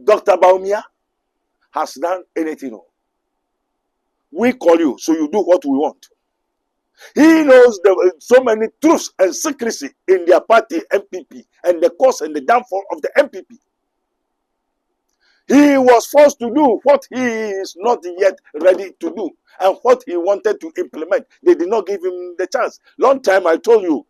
Dr. Baumia has done anything. We call you, so you do what we want. He knows so many truths and secrecy in their party, MPP, and the cause and the downfall of the MPP. He was forced to do what he is not yet ready to do, and what he wanted to implement. They did not give him the chance. Long time I told you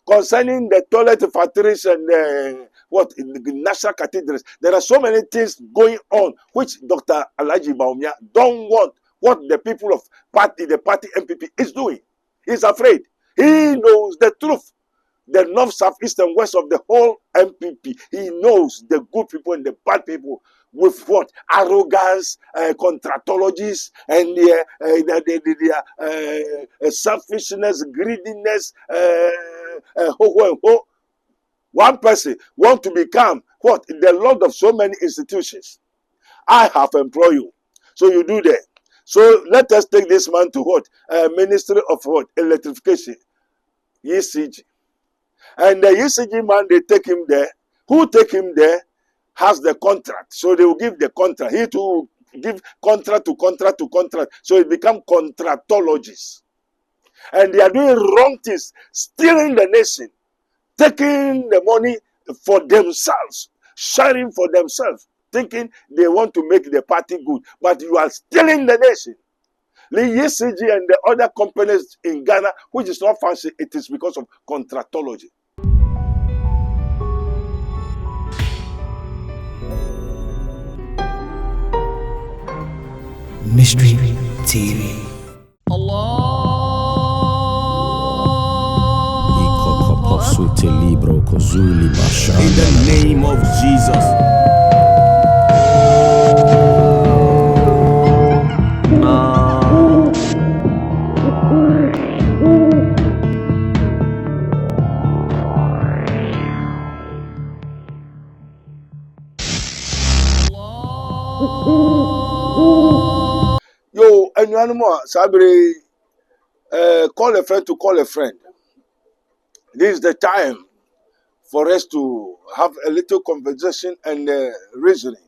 concerning the toilet factories and in the national cathedrals. There are so many things going on which Dr. Alhaji Baumia don't want what the people of the party MPP is doing. He's afraid. He knows the truth. The north, south, east, and west of the whole MPP. He knows the good people and the bad people with what? Arrogance, contractologies, and selfishness, greediness, One person want to become what? The Lord of so many institutions. I have employed you. So you do that. So let us take this man to what? Ministry of what? Electrification. ECG. And the ECG man, they take him there. Who take him there has the contract. So they will give the contract. He too give contract to contract to contract. So it become contractologists. And they are doing wrong things, stealing the nation, taking the money for themselves, sharing for themselves, thinking they want to make the party good. But you are stealing the nation. The ECG and the other companies in Ghana, which is not fancy, it is because of contractology. Mystery TV. Allah. In the name of Jesus. Yo, and you know, Sabri, call a friend to call a friend. This is the time for us to have a little conversation and reasoning.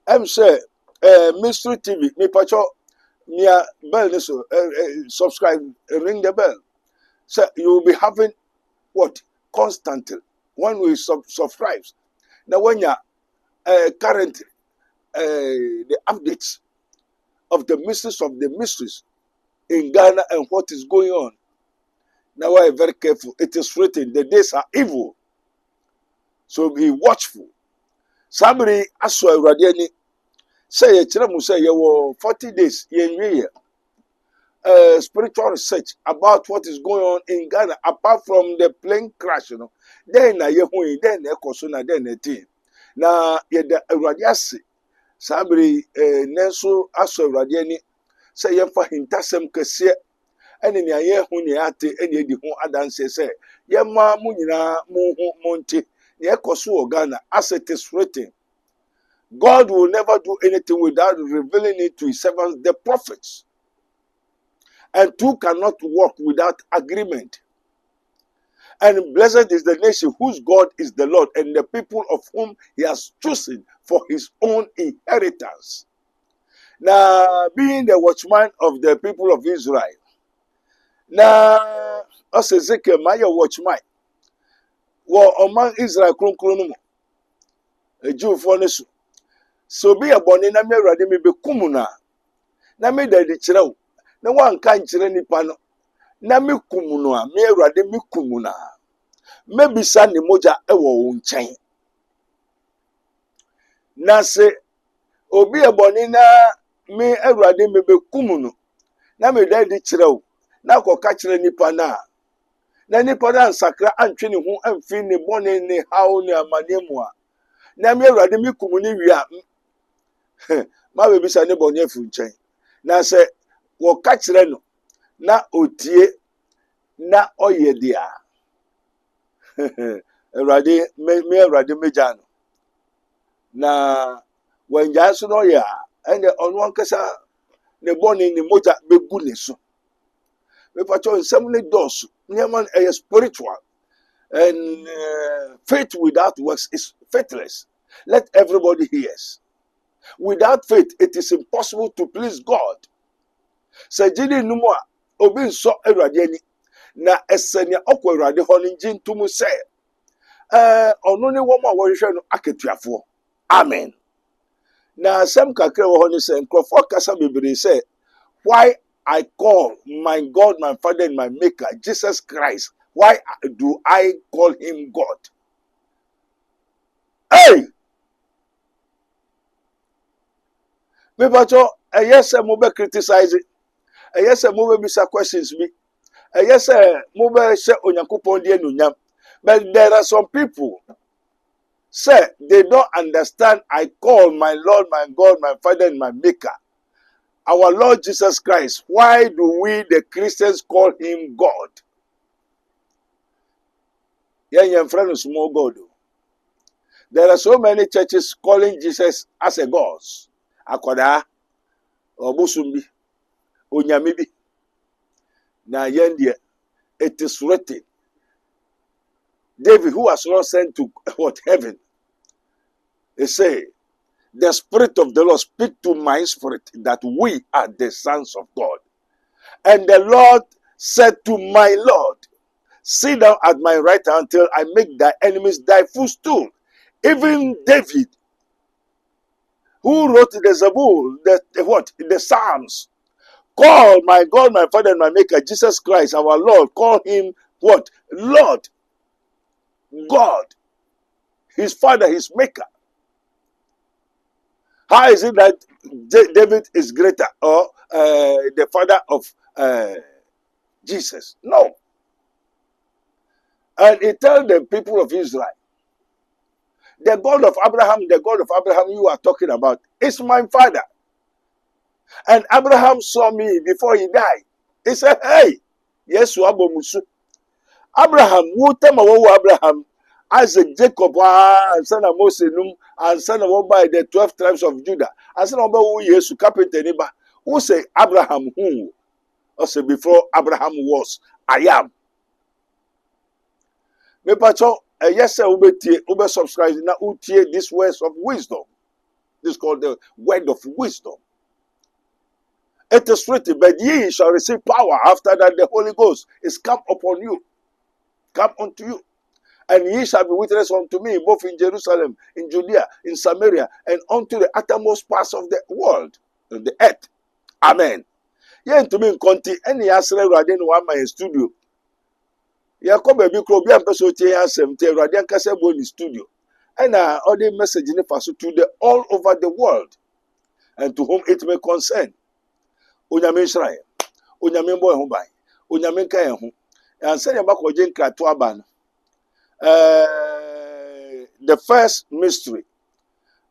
I'm saying, Mystery TV, me pacho, me bell, subscribe, ring the bell. So you will be having what? Constantly. When we subscribe. Now when you current the updates of the mysteries in Ghana and what is going on. Now we are very careful. It is written, the days are evil. So be watchful. Somebody aswa radiani say you 40 days spiritual research about what is going on in Ghana apart from the plane crash, you know. Then na yehu then ekosuna then eti. Na yeda radiasi Sabri Nenso aso radiani say yemfa hintasem kese ene ne ayehu ne ate ene di ho adanse say yemma mu nyina mu monte ne ekoso Ghana as it is written. God will never do anything without revealing it to his servants, the prophets. And two cannot work without agreement. And blessed is the nation whose God is the Lord, and the people of whom he has chosen for his own inheritance. Now, being the watchman of the people of Israel. Now, us Ezekiel, my watchman. Well, among Israel, a Jew for us. So be a bonnet, na me ready me be kumuna. Na me daddy chiraw. Na one kan chire ni pano. Na me kumuno, me ready me kumuna. Maybe sa ni moja ewo nchen. Na se obi a bonnet na me ready me be kumuno. Na me daddy chiraw. Na ko ka chire ni pana. Na ni pana nsakra antwe ni ho amfi ni bonnet ni hawo ni amanemu a. Na me ready me kumuni wi a ma baby sa ne bonye fu nchen na se wo ka kire no na otie na oye dia erade me erade meja no na wanja so no ya ene onu ankasa ne boni ni moja begu ne so me pacho nsem ne dos neman spiritual and faith without works is faithless. Let everybody hear. Without faith, it is impossible to please God. Sajidi numwa obi nso Awurade ani na esenia okwa Awurade ho no ngye ntum se ono ne wo ma wo hwehwe no aketuafo. Amen. Na asem kakra wo ho ne se nkrofo kasa bebre se why I call my God, my Father, and my Maker, Jesus Christ. Why do I call him God? Hey! Me bacho, yes, mo be criticize it. Yes, mo be bisa questions me. Yes, mo be say Onyankopon die nunyam. But there are some people say they don't understand. I call my Lord, my God, my Father, and my Maker, our Lord Jesus Christ. Why do we, the Christians, call him God? Yeah, friend of small God. There are so many churches calling Jesus as a God. Akoda, Obusumbi, Onyamibi. Na yendia, it is written. David, who was not sent to what heaven, he say, the Spirit of the Lord speak to my spirit that we are the sons of God. And the Lord said to my Lord, sit down at my right hand until I make thy enemies thy footstool. Even David, who wrote the Zabur, the Psalms, call my God, my Father, and my Maker, Jesus Christ, our Lord, call him what? Lord, God, his Father, his Maker. How is it that David is greater or the father of Jesus? No. And he tells the people of Israel, the God of Abraham you are talking about is my father. And Abraham saw me before he died. He said, hey, yes, Musu. Abraham, who tell Abraham, Isaac, Jacob, and son of Moses, and son of by the 12 tribes of Judah. And son of who yes, carpenter neighbor, who say Abraham who? Or say before Abraham was, I am. Me pacho, yes, sir, ube subscribe now, utie these words of wisdom. This is called the word of wisdom. It is written, but ye shall receive power after that the Holy Ghost is come upon you, come unto you. And ye shall be witnesses unto me, both in Jerusalem, in Judea, in Samaria, and unto the uttermost parts of the world, of the earth. Amen. Ye to me in conti, any answer rather than one my studio. Ya come baby crowd, be a person to answer, rather than Casabo in the studio. And all the message in the to the all over the world, and to whom it may concern. Unyamin Shrine, Unyamin boy home by, Unyamin Kayahu, and send your back or Jinka to Aban. The first mystery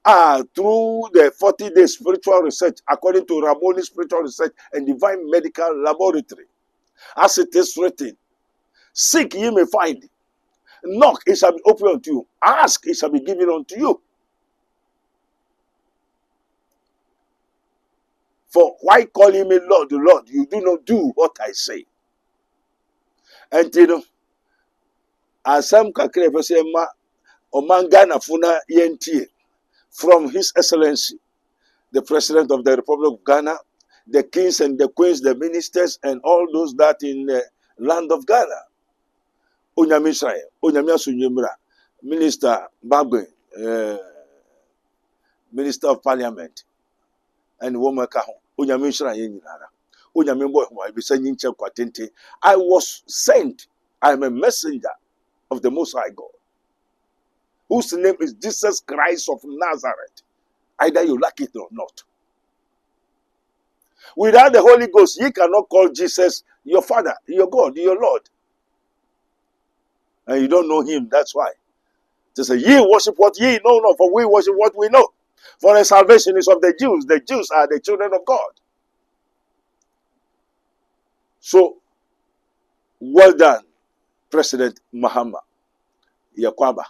through the 40-day spiritual research according to Rabboni spiritual research and divine medical laboratory. As it is written, seek ye may find, knock it shall be opened unto you, ask it shall be given unto you. For why calling me Lord, Lord, you do not do what I say. And you know, as some kakre ma omangana funa yentie from His Excellency, the President of the Republic of Ghana, the kings and the queens, the ministers, and all those that in the land of Ghana. Onyame Israel, Onyame Asunyemra, Minister Bagwe, Minister of Parliament, and woman Kaho, Onyame Israel Yenara, Onyame Boy, who I be sending Kwatente. I was sent, I am a messenger of the Most High God, whose name is Jesus Christ of Nazareth. Either you like it or not. Without the Holy Ghost, you cannot call Jesus your Father, your God, your Lord. And you don't know him, that's why. They say, ye worship what ye know not, for we worship what we know. For the salvation is of the Jews. The Jews are the children of God. So, well done, President Mahama. Yakwaba.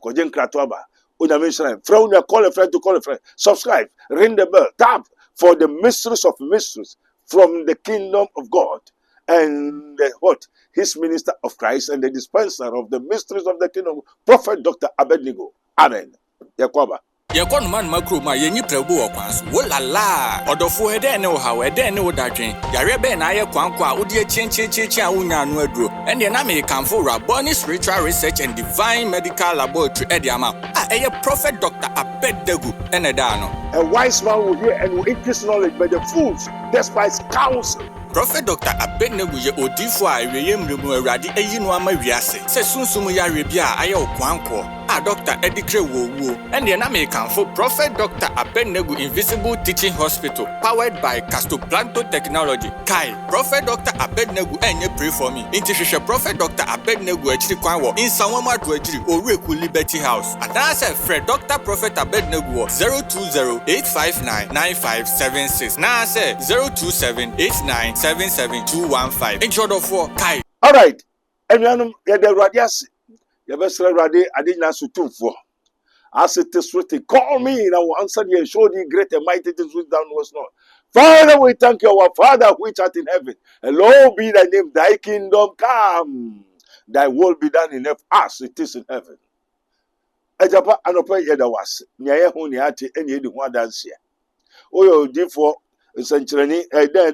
Kojen Kratwaba. Unyamin Shrine. Friend, call a friend to call a friend. Subscribe. Ring the bell. Tap for the mysteries of mysteries from the kingdom of God. And His minister of Christ and the dispenser of the mysteries of the kingdom, Prophet Dr. Abednego. Amen. Yakoba. Yekon man makro ma yenyi prebu okwanso wo la la odofo ede ne wo hawe ede ne wo dadwen yare be na aye kwankwa odi chinchi a wonya no aduro ene na me kanfo Raboni Spiritual Research and Divine Medical Laboratory ede ama eye Prophet Dr. Abednego ene da no. A wise man will hear and will increase knowledge, but the fools despise counsel. Prophet Dr. Abednego ye odifo a eweye mremu awrade eyi no ama wiase se sunsumu yare bia aye okwanko Dr. Edikre Wowo and the American for Prophet Dr. Abednego Invisible Teaching Hospital powered by Castoplanto Technology. Kai Prophet Dr. Abednego enye pray for me. Intishisha Prophet Dr. Abednego echiri kwanwo in Sanwama Dwejiri Oreku Liberty House. And that's a Fred Dr. Prophet Abednego 020-859-9576. Now say 027-8977-215. Intro for Kai. All right. And you the radiasi. You best ready. I didn't answer two for. As it is written, call me and I will answer you and show thee great and mighty things which thou knowest not. Father, we thank you, our Father which art in heaven. Hallowed be thy name, thy kingdom come. Thy will be done in earth as it is in heaven. Ejapa anope yeda was. Nya hu ni ate eni edi ho adanse. Oyo difo nsankyerani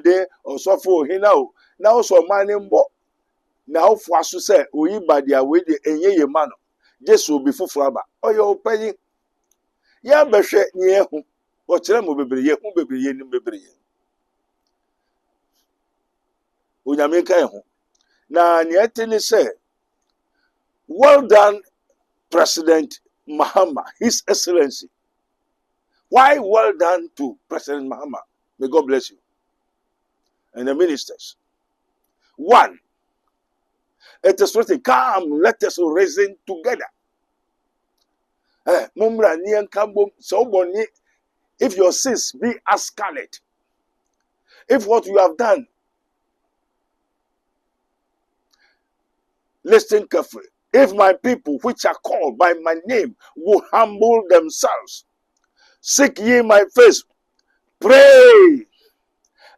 de osofo hina o. Na oso mane mbo. Na ofo aso se oyi badia we de enye ye ma no Jesu obi foforo aba oyo panyi ya behwe nye hu o kire mo bebre ye hu bebre ye ni bebre ye onyame kan hu na ne atini se well done President Mahama, His Excellency. Why well done to President Mahama? May God bless you and the ministers. One, it is written, come, let us reason together. If your sins be as scarlet, if what you have done, listen carefully. If my people, which are called by my name, will humble themselves, seek ye my face, pray,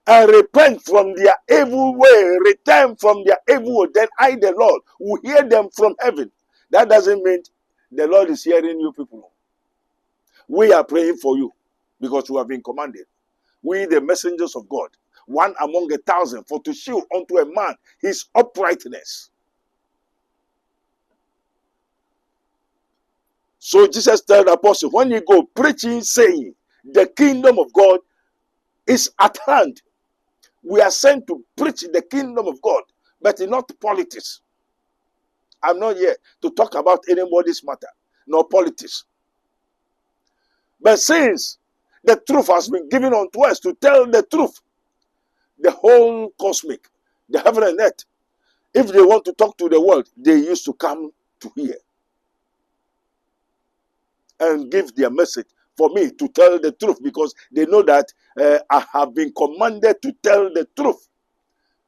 and repent from their evil way, return from their evil way, then I, the Lord, will hear them from heaven. That doesn't mean the Lord is hearing you people. We are praying for you because you have been commanded. We, the messengers of God, one among 1,000, for to shew unto a man his uprightness. So Jesus told the apostle, when you go preaching, saying, the kingdom of God is at hand. We are sent to preach the kingdom of God, but not politics. I'm not here to talk about anybody's matter, nor politics. But since the truth has been given unto us to tell the truth, the whole cosmic, the heaven and earth, if they want to talk to the world, they used to come to hear and give their message for me to tell the truth, because they know that I have been commanded to tell the truth.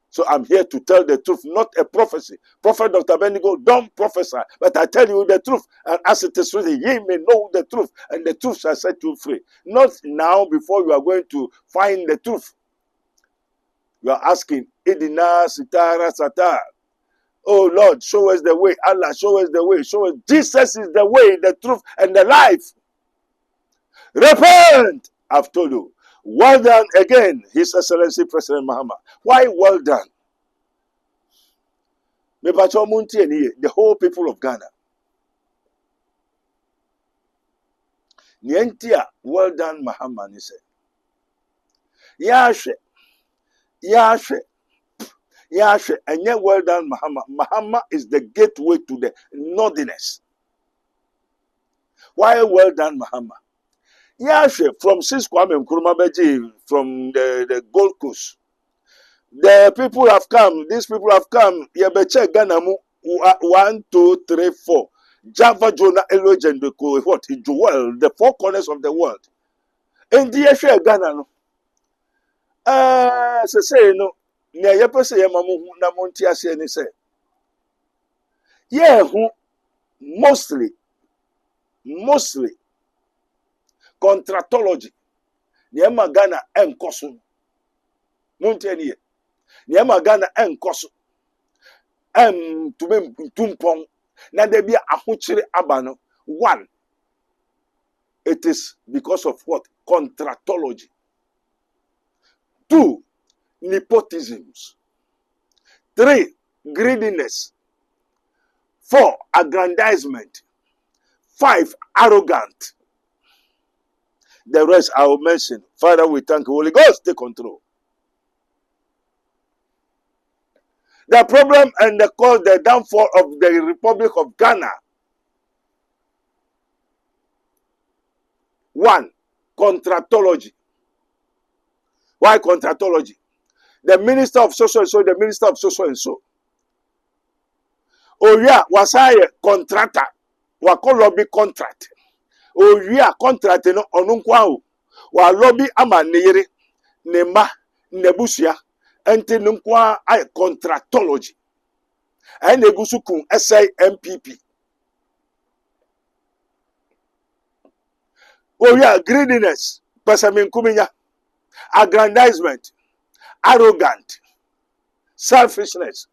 So I'm here to tell the truth, not a prophecy. Prophet Dr. Abednego, don't prophesy, but I tell you the truth. And as it is written, ye may know the truth, and the truth shall set you free. Not now before you are going to find the truth. You are asking, Idina Sitara Satar. Oh Lord, show us the way. Allah, show us the way. Show us. Jesus is the way, the truth, and the life. Repent! I've told you. Well done again, His Excellency President Mahama. Why well done? The whole people of Ghana. Nientia, well done Mahama, he said. Yashe, and yet well done Mahama. Mahama is the gateway to the northerners. Why well done Mahama? Yashe, from since Kwame Nkrumah from the Gold Coast, the people have come. These people have come. Yebeche Ghana mu 1, 2, 3, 4. Java, Jonah, Elogen, what? Joel, the four corners of the world. And the Yashe Ghana no. Say no. Nya yepe say yemamu na monti ase ni say. Yeah, who mostly contractology. Niema Ghana enkoso. Monti eni. Niema Ghana enkoso. Tumpong. Na debia ahuchire abano. One. It is because of what? Contractology. 2, nepotisms. 3, greediness. 4, aggrandizement. 5, arrogant. The rest I will mention. Father, we thank you. Holy Ghost, take control. The problem and the cause, the downfall of the Republic of Ghana. 1, contractology. Why contractology? The minister of so and so, the minister of so and so. Oh yeah, was I a contractor? Wako lobby contract. Oh yeah, contract no onunkwa wa lobby ama neyere nema nebusia enti nunkwa ay contractology. And negusuku SIMPP. Oh yeah, greediness, pesamin kuminya, aggrandizement, arrogant, selfishness.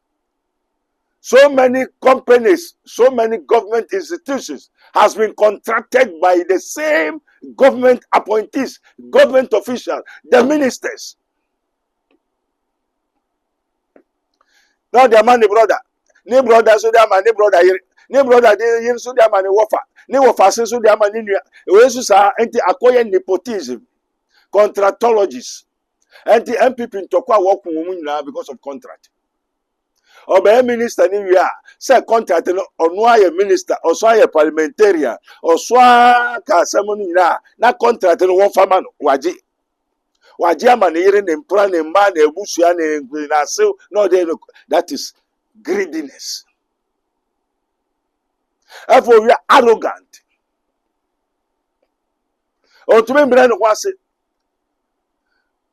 So many companies, so many government institutions has been contracted by the same government appointees, government officials, the ministers. Now their money brother, ne brother so their money brother here, ne brother they so their money wafa, ne wafa so their money nua. We so sa anti acquire nepotism, contractologies, anti MPP ntokwa work now because of contract. Or minister ni we are say contract no ono aye minister or so aye parliamentarian or so ka semoni na contract no won fama no waje ama ne yire ne mpra ne mba na ebusua na se no dey no. That is greediness. Therefore we are arrogant. O to me mbere no kwase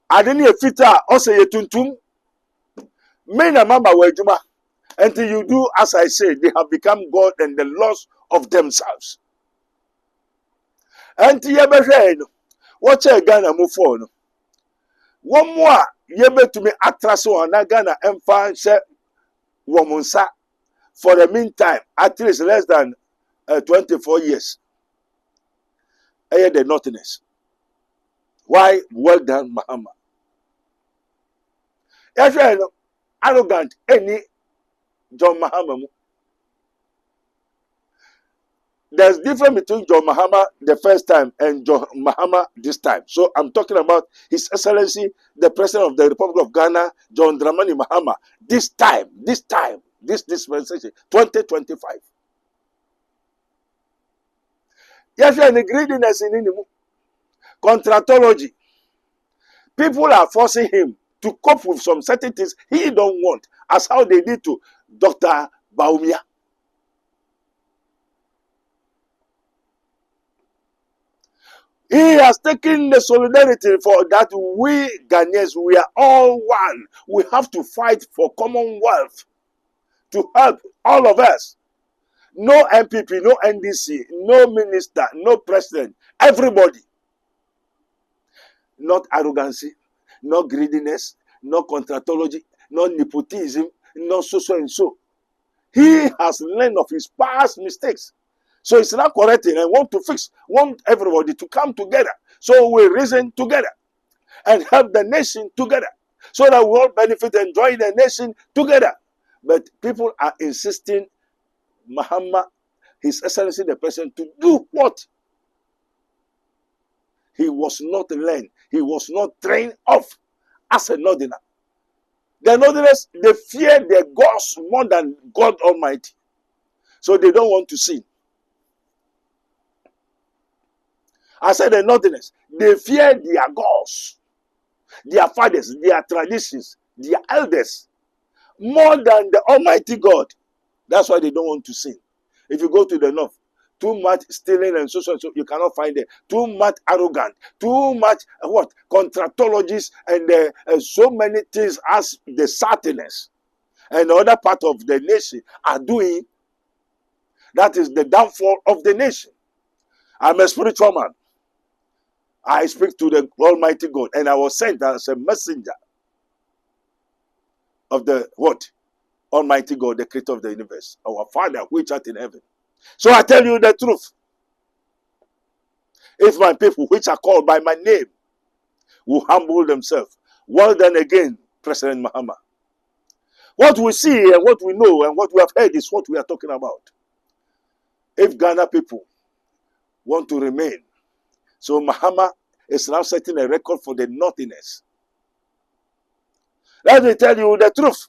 ade ne efita o se yetuntum men and mama were juma. Until you do as I say, they have become God and the loss of themselves. Until you be watch a Ghana move on. One more, you be to me attract on Ghana and find womansa for the meantime, at least less than 24 years. I the nothingness. Why? Well done, Mahama. Yes, arrogant, any John Mahama. There's difference between John Mahama the first time and John Mahama this time. So I'm talking about His Excellency, the President of the Republic of Ghana, John Dramani Mahama. This dispensation, 2025. Yes, and greediness in him. Contractology. People are forcing him to cope with some certain things he don't want, as how they did to Dr. Baumia. He has taken the solidarity for that we Ghanaians, we are all one. We have to fight for commonwealth to help all of us. No MPP, no NDC, no minister, no president, everybody. Not arrogancy, no greediness, no contractology, no nepotism, no so and so. He has learned of his past mistakes. So it's not correcting and want everybody to come together. So we reason together and help the nation together. So that we all benefit and join the nation together. But people are insisting Mahama, His Excellency the President, to do what? He was not learned. He was not trained off as a northerner. The northerners, they fear their gods more than God Almighty. So they don't want to sin. I said the northerners, they fear their gods, their fathers, their traditions, their elders, more than the Almighty God. That's why they don't want to sin. If you go to the north, too much stealing and so, you cannot find it. Too much arrogant, too much contractologies and so many things as the Satanists and the other part of the nation are doing. That is the downfall of the nation. I'm a spiritual man. I speak to the Almighty God, and I was sent as a messenger of the Almighty God, the creator of the universe, our Father which art in heaven. So I tell you the truth. If my people, which are called by my name, will humble themselves. Well done again, President Mahama. What we see and what we know and what we have heard is what we are talking about. If Ghana people want to remain, so Mahama is now setting a record for the Northerners. Let me tell you the truth.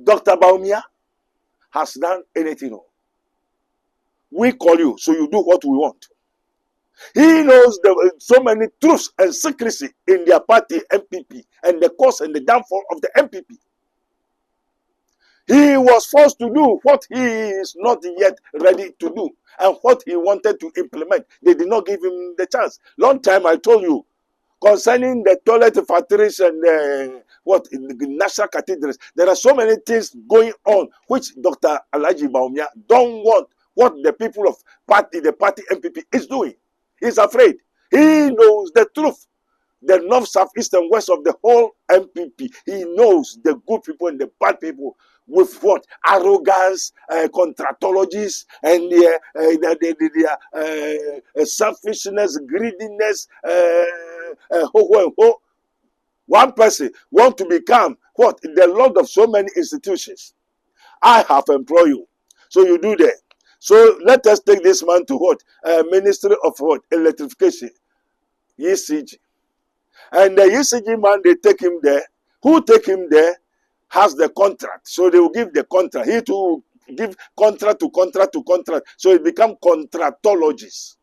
Dr. Baumia has done anything. We call you, so you do what we want. He knows so many truths and secrecy in their party, MPP, and the cause and the downfall of the MPP. He was forced to do what he is not yet ready to do and what he wanted to implement. They did not give him the chance. Long time I told you concerning the toilet factories and the national cathedrals. There are so many things going on which Dr. Alhaji Baumia don't want what the people of the party MPP is doing. He's afraid. He knows the truth. The north, south, east, and west of the whole MPP. He knows the good people and the bad people with what? Arrogance, contractologies, and selfishness, greediness, One person want to become what? The lord of so many institutions. I have employed you. So you do that. So let us take this man to what? Ministry of what? Electrification. ECG. And the ECG man, they take him there. Who take him there has the contract. So they will give the contract. He too give contract to contract to contract. So it become contractologists.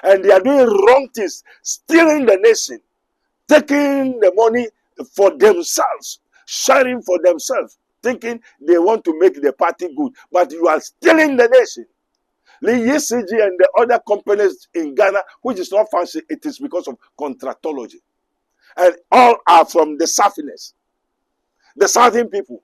And they are doing wrong things, stealing the nation, taking the money for themselves, sharing for themselves, thinking they want to make the party good. But you are stealing the nation. The ECG and the other companies in Ghana, which is not fancy, it is because of contractology. And all are from the Southness. The Southern people.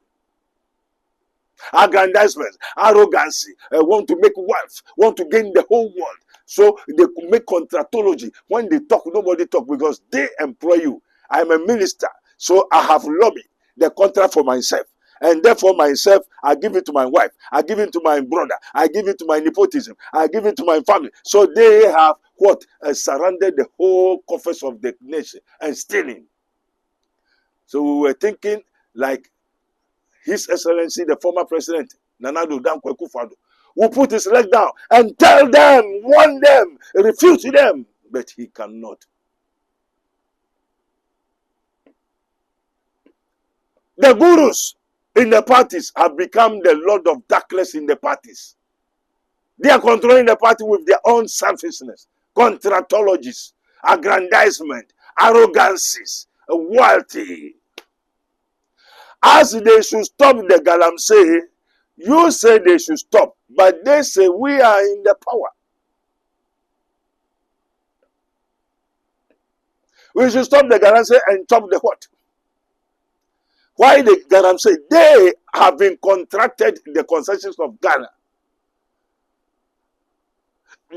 Aggrandizement, arrogancy, want to make wealth, want to gain the whole world. So they could make contractology. When they talk, nobody talk because they employ you. I'm a minister, so I have lobbied the contract for myself. And therefore myself, I give it to my wife. I give it to my brother. I give it to my nepotism. I give it to my family. So they have what? Surrounded the whole coffers of the nation and stealing. So we were thinking like His Excellency, the former president, Nana Addo Dankwa Akufo-Addo, will put his leg down and tell them, warn them, refute them. But he cannot. The gurus in the parties have become the lord of darkness in the parties. They are controlling the party with their own selfishness, contractologies, aggrandizement, arrogancies, wealthy. As they should stop the galamsey, you say they should stop, but they say we are in the power. We should stop the galamsey and stop the what? Why the galamsey? They have been contracted the concessions of Ghana.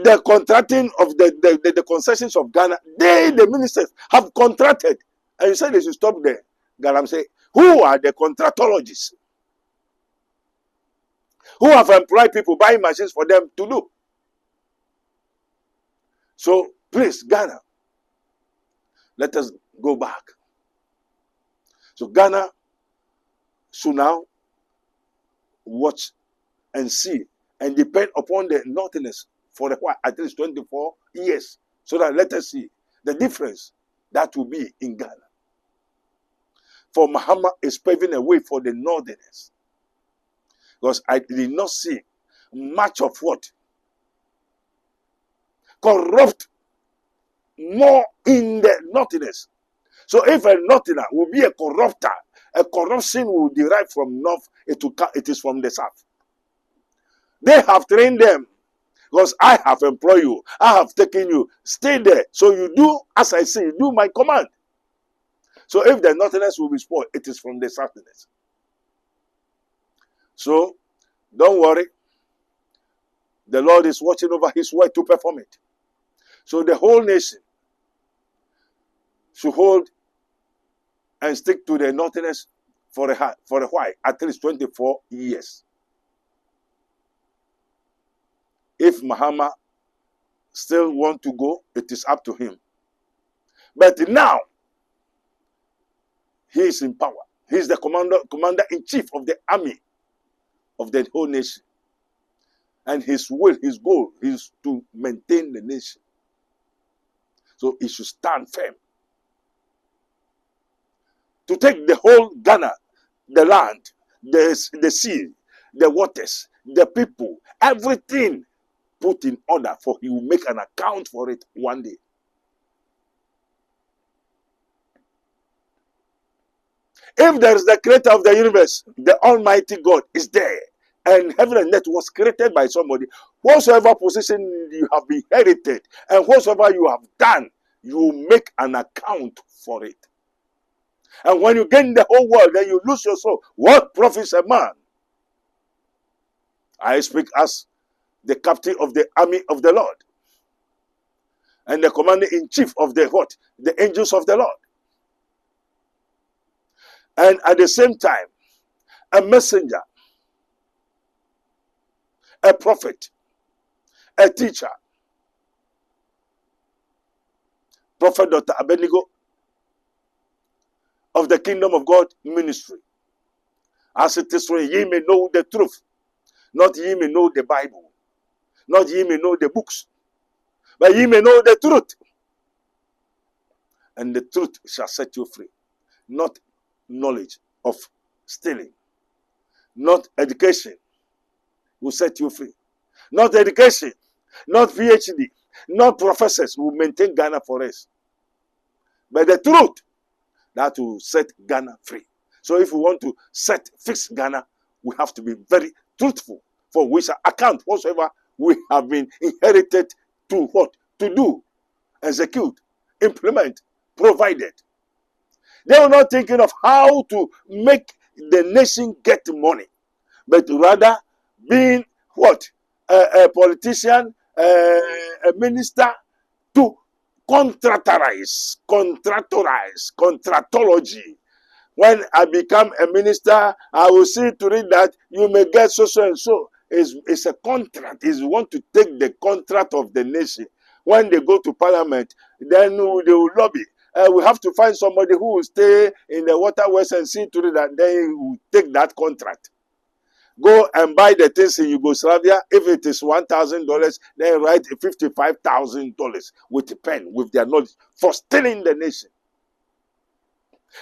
The contracting of the concessions of Ghana, they, the ministers, have contracted. And you say they should stop the galamsey. Who are the contractologists? Who have employed people buying machines for them to do? So, please, Ghana, let us go back. So, Ghana should now watch and see and depend upon the Northerners for at least 24 years. So that let us see the difference that will be in Ghana. For Mahama is paving a way for the Northerners. Because I did not see much of what? Corrupt more in the Northerners. So if a Northerner will be a corrupter, a corruption will derive from North, it is from the South. They have trained them. Because I have employed you. I have taken you. Stay there. So you do as I say, you do my command. So if the Northerners will be spoiled, it is from the Southerners. So don't worry. The Lord is watching over his word to perform it. So the whole nation should hold and stick to the Northerners for a while, at least 24 years. If Mahama still want to go, it is up to him. But now, he is in power. He is the commander-in-chief of the army of the whole nation. And his will, his goal is to maintain the nation. So he should stand firm. To take the whole Ghana, the land, the sea, the waters, the people, everything put in order, for he will make an account for it one day. If there is the creator of the universe, the Almighty God is there, and heaven and earth was created by somebody, whatsoever position you have inherited and whatsoever you have done, you make an account for it. And when you gain the whole world, then you lose your soul. What profits a man? I speak as the captain of the army of the Lord and the commander-in-chief of the what? The angels of the Lord. And at the same time, a messenger, a prophet, a teacher, Prophet Dr. Abednego of the Kingdom of God ministry. As it is written, ye may know the truth, not ye may know the Bible, not ye may know the books, but ye may know the truth. And the truth shall set you free. Not knowledge of stealing, not education will set you free. Not education, not PhD, not professors will maintain Ghana for us. But the truth that will set Ghana free. So if we want to fix Ghana, we have to be very truthful, for we shall account whatsoever we have been inherited to what? To do, execute, implement, provided. They were not thinking of how to make the nation get money, but rather being what? A politician, a minister, to contractorize, contractology. When I become a minister, I will see to it that you may get so and so. It's a contract. It's want to take the contract of the nation. When they go to parliament, then they will lobby. We have to find somebody who will stay in the waterways and see to it that they will take that contract. Go and buy the things in Yugoslavia. If it is $1,000, then write $55,000 with a pen, with their knowledge, for stealing the nation.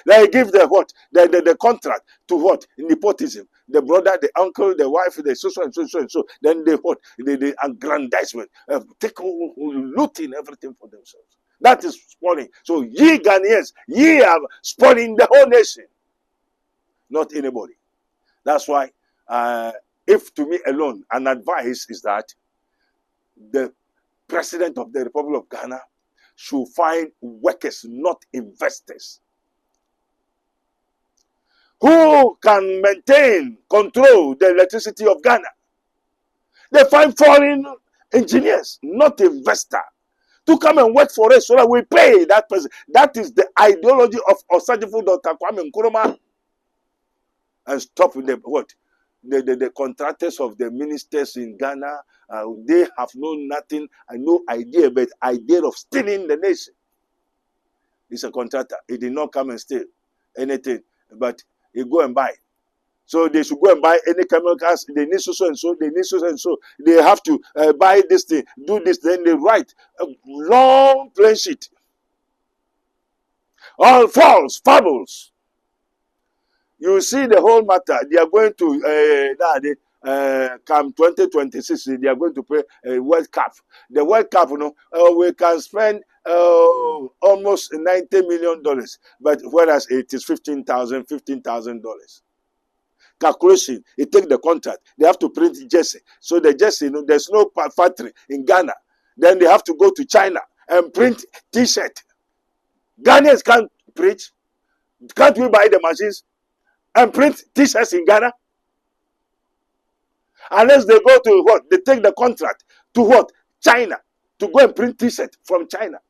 They give the what? The contract to what? Nepotism. The brother, the uncle, the wife, the so and so. Then they what? The aggrandizement. Take looting everything for themselves. That is spoiling. So ye Ghanaians, ye are spoiling the whole nation. Not anybody. That's why, if to me alone, an advice is that the president of the Republic of Ghana should find workers, not investors, who can maintain, control the electricity of Ghana. They find foreign engineers, not investor, to come and work for us so that we pay that person. That is the ideology of Osajifo Dr. Kwame Nkrumah. And stop with the what? The contractors of the ministers in Ghana. They have nothing and no idea, but idea of stealing the nation. He's a contractor. He did not come and steal anything, but he go and buy. So they should go and buy any chemicals. They need so and so. They need so and so. They have to buy this thing, do this. Then they write a long plain sheet. All false, fables. You see the whole matter. They are going to come 2026. They are going to play a World Cup. The World Cup, we can spend almost $90 million, but whereas it is $15,000. Calculation. It take the contract. They have to print jersey. So the jersey, there's no factory in Ghana. Then they have to go to China and print T-shirt. Ghanaians can't preach. Can't we buy the machines and print T-shirts in Ghana? Unless they go to what? They take the contract to what? China, to go and print T-shirt from China.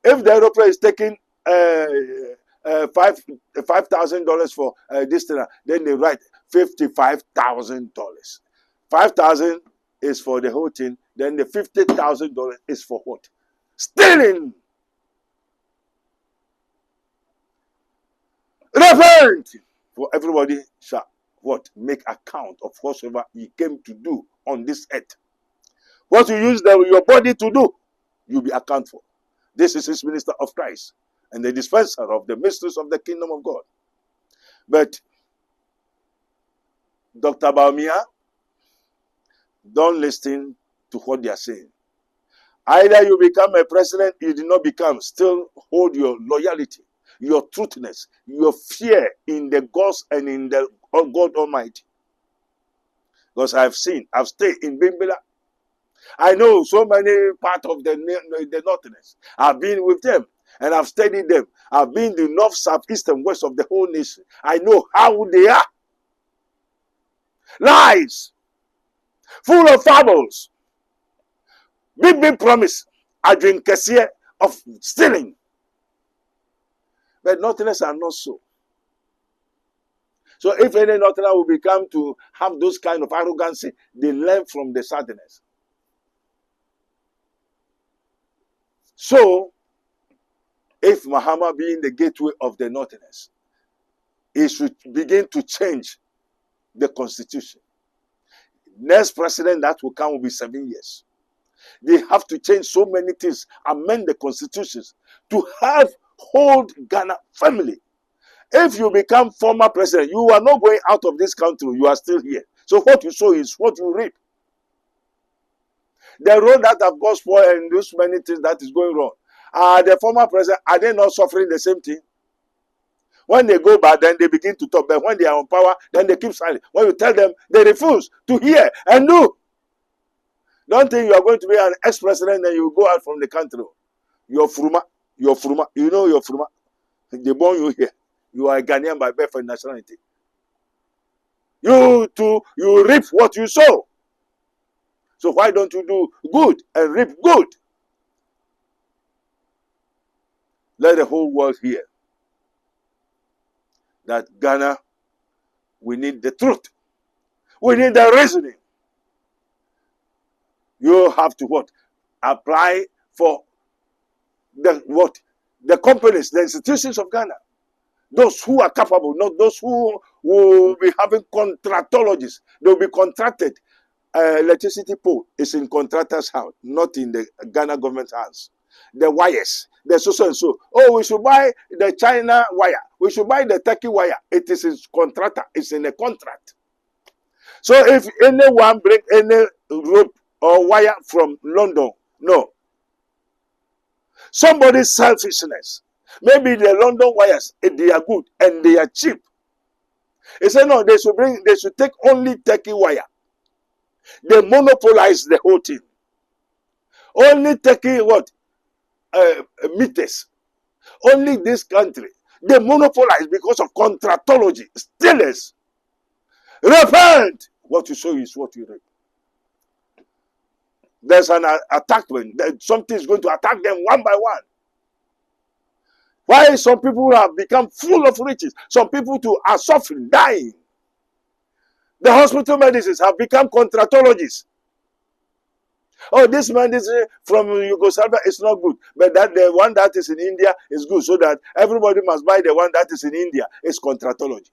If the aeroplane is taking $5,000 for this thing, then they write $55,000. 5,000 is for the whole thing. Then the $50,000 is for what? Stealing. Repent. For everybody shall what? Make account of whatsoever he came to do on this earth. What you use your body to do, you'll be account for. This is his minister of Christ and the dispenser of the mysteries of the kingdom of God. But Dr. Baumia, don't listen to what they are saying. Either you become a president, you did not become, still hold your loyalty, your truthness, your fear in the gods and in the God Almighty. Because I've stayed in Bimbila. I know so many parts of the northerners. I've been with them and I've studied them. I've been the north, south, east, and west of the whole nation. I know how they are. Lies, full of fables, big promise, a drink of stealing. But northerners are not so. So if any northerner will become to have those kind of arrogancy, they learn from the southerners. So, if Mahama being the gateway of the northerners, he should begin to change the constitution. Next president that will come will be 7 years. They have to change so many things, amend the constitutions to hold Ghana family. If you become former president, you are not going out of this country, you are still here. So what you sow is what you reap. The road that have got spoiled and those many things that is going wrong. The former president, are they not suffering the same thing? When they go back, then they begin to talk. But when they are on power, then they keep silent. When you tell them, they refuse to hear and do. Don't think you are going to be an ex-president and you go out from the country. You're fruma. You know you're fruma. They born you here. You are a Ghanaian by birth and nationality. You too, you reap what you sow. So why don't you do good and reap good? Let the whole world hear that Ghana, we need the truth. We need the reasoning. You have to what? Apply for the what? The companies, the institutions of Ghana. Those who are capable, not those who will be having contractologists. They will be contracted. Electricity pole is in contractor's house, not in the Ghana government hands. The wires, the so and so. Oh, we should buy the China wire. We should buy the Turkey wire. It is in contractor. It's in a contract. So if anyone bring any rope or wire from London, no. Somebody's selfishness. Maybe the London wires, they are good and they are cheap. He said no, they should take only Turkey wire. They monopolize the whole thing. Only Turkey what? Meters. Only this country. They monopolize because of contractology. Stealers. Repent. What you sow is what you reap. There's an attackment. Something is going to attack them one by one. Why some people have become full of riches? Some people too are suffering, dying. The hospital medicines have become contractologists. Oh, this medicine from Yugoslavia is not good, but that the one that is in India is good, so that everybody must buy the one that is in India. Is contractology.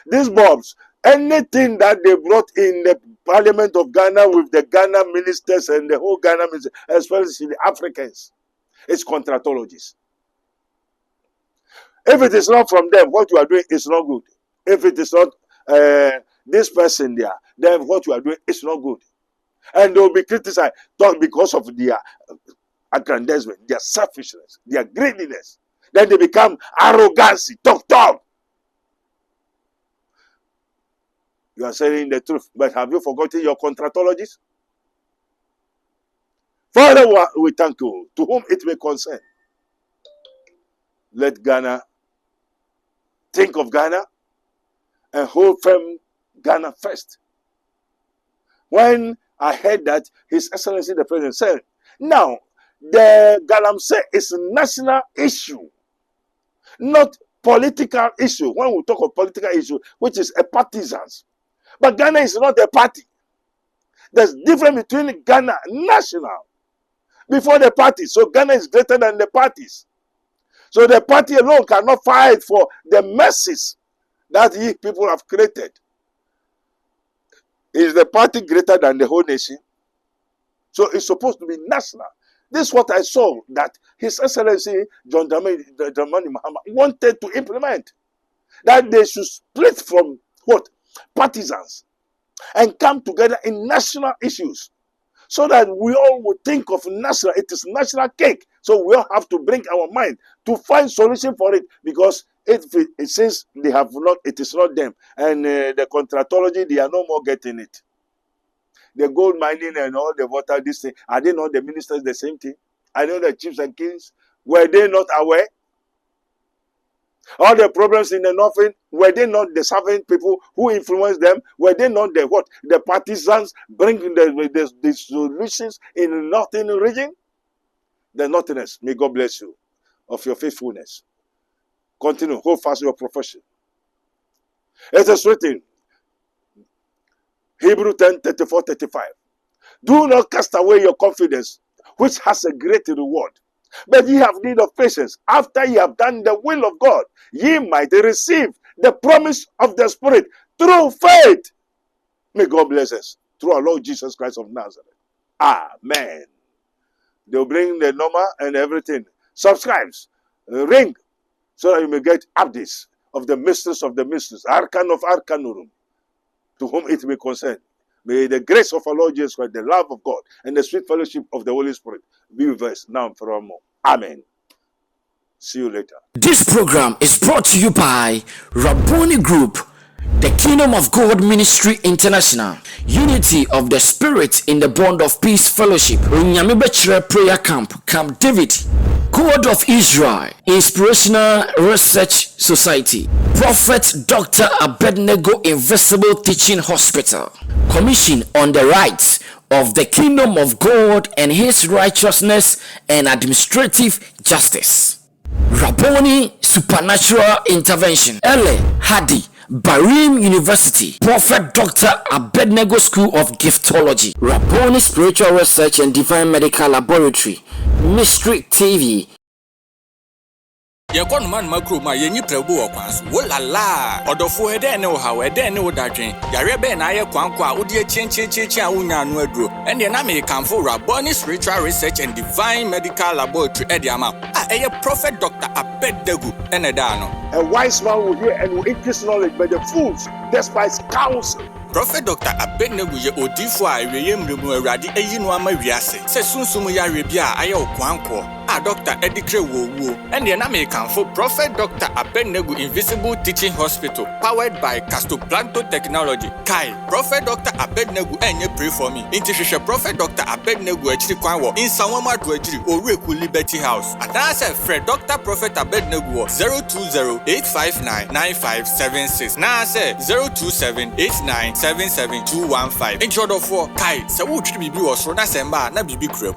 These bulbs, anything that they brought in the Parliament of Ghana with the Ghana ministers and the whole Ghana ministers, especially the Africans, it's contractologists. If it is not from them, what you are doing is not good. If it is not this person there, then what you are doing is not good. And they will be criticized because of their aggrandizement, their selfishness, their greediness. Then they become arrogancy, talk. You are saying the truth, but have you forgotten your contractologists? Father, we thank you, to whom it may concern. Let Ghana think of Ghana and hold firm Ghana first. When I heard that His Excellency the President said, now the Galamsey is a national issue, not political issue. When we talk of political issue, which is a partisans, but Ghana is not a party. There's difference between Ghana national before the party. So Ghana is greater than the parties. So the party alone cannot fight for the masses that ye people have created. Is the party greater than the whole nation? So it's supposed to be national. This is what I saw that His Excellency John Dramani Mahama wanted to implement. That they should split from what? Partisans and come together in national issues. So that we all would think of national, it is national cake. So we all have to bring our mind to find solution for it, because it says they have not, it is not them. And the contractology, they are no more getting it. The gold mining and all the water, this thing, are they not the ministers the same thing? I know the chiefs and kings, were they not aware? All the problems in the northern, were they not the servant people who influenced them? Were they not the what? The partisans bringing the solutions in the northern region? The northerners, may God bless you of your faithfulness. Continue, hold fast your profession. It is written, Hebrew 10:34-35. Do not cast away your confidence, which has a great reward. But ye have need of patience. After ye have done the will of God, ye might receive the promise of the Spirit through faith. May God bless us through our Lord Jesus Christ of Nazareth. Amen. They'll bring the number and everything. Subscribe, ring, so that you may get updates of the mysteries of the mysteries, Arcan of Arcanurum, to whom it may concern. May the grace of our Lord Jesus Christ, the love of God, and the sweet fellowship of the Holy Spirit be with us now and forevermore. Amen. See you later. This program is brought to you by Rabboni Group, the Kingdom of God Ministry International, Unity of the Spirit in the Bond of Peace Fellowship, Runyamibechre Prayer Camp, Camp David, Code of Israel, Inspirational Research Society, Prophet Dr. Abednego Invisible Teaching Hospital, Commission on the Rights of the Kingdom of God and His Righteousness and Administrative Justice, Rabboni Supernatural Intervention, Ele Hadi, Barim University, Prophet Dr. Abednego School of Giftology, Rabboni Spiritual Research and Divine Medical Laboratory, Mystery TV. Yakon man makro ma yenyi prebu okwanso wolala odofo ede ne wo hawo ede ne wo dadwen yare be na ye kwankwa odi chenchecheche a wonya no aduro ene na me kanfo Rabboni Spiritual Research and Divine Medical Laboratory ede ama eye Prophet Dr. Abednego ene da no. A wise man will hear and will increase knowledge, but the fools despise counsel. Prophet Dr. Abednego ye odifo a reyemremu awrade eyi no ama wiase se sunsum yare bia aye okwanko Dr. Edikre Wowo and the American for Prophet Dr. Abednego Invisible Teaching Hospital, powered by Castoplanto Technology. Kai, Prophet Dr. Abednego and you pray for me. Intercession Prophet Dr. Abednego actually kwanwo in Sawama to Ejiri Oreku Liberty House. And I said Fred Dr. Prophet Abednego 020-859-9576. Now I said 027-8977-215. In short of 4, Kai, so would you be was for Nasemba, na bibi crib.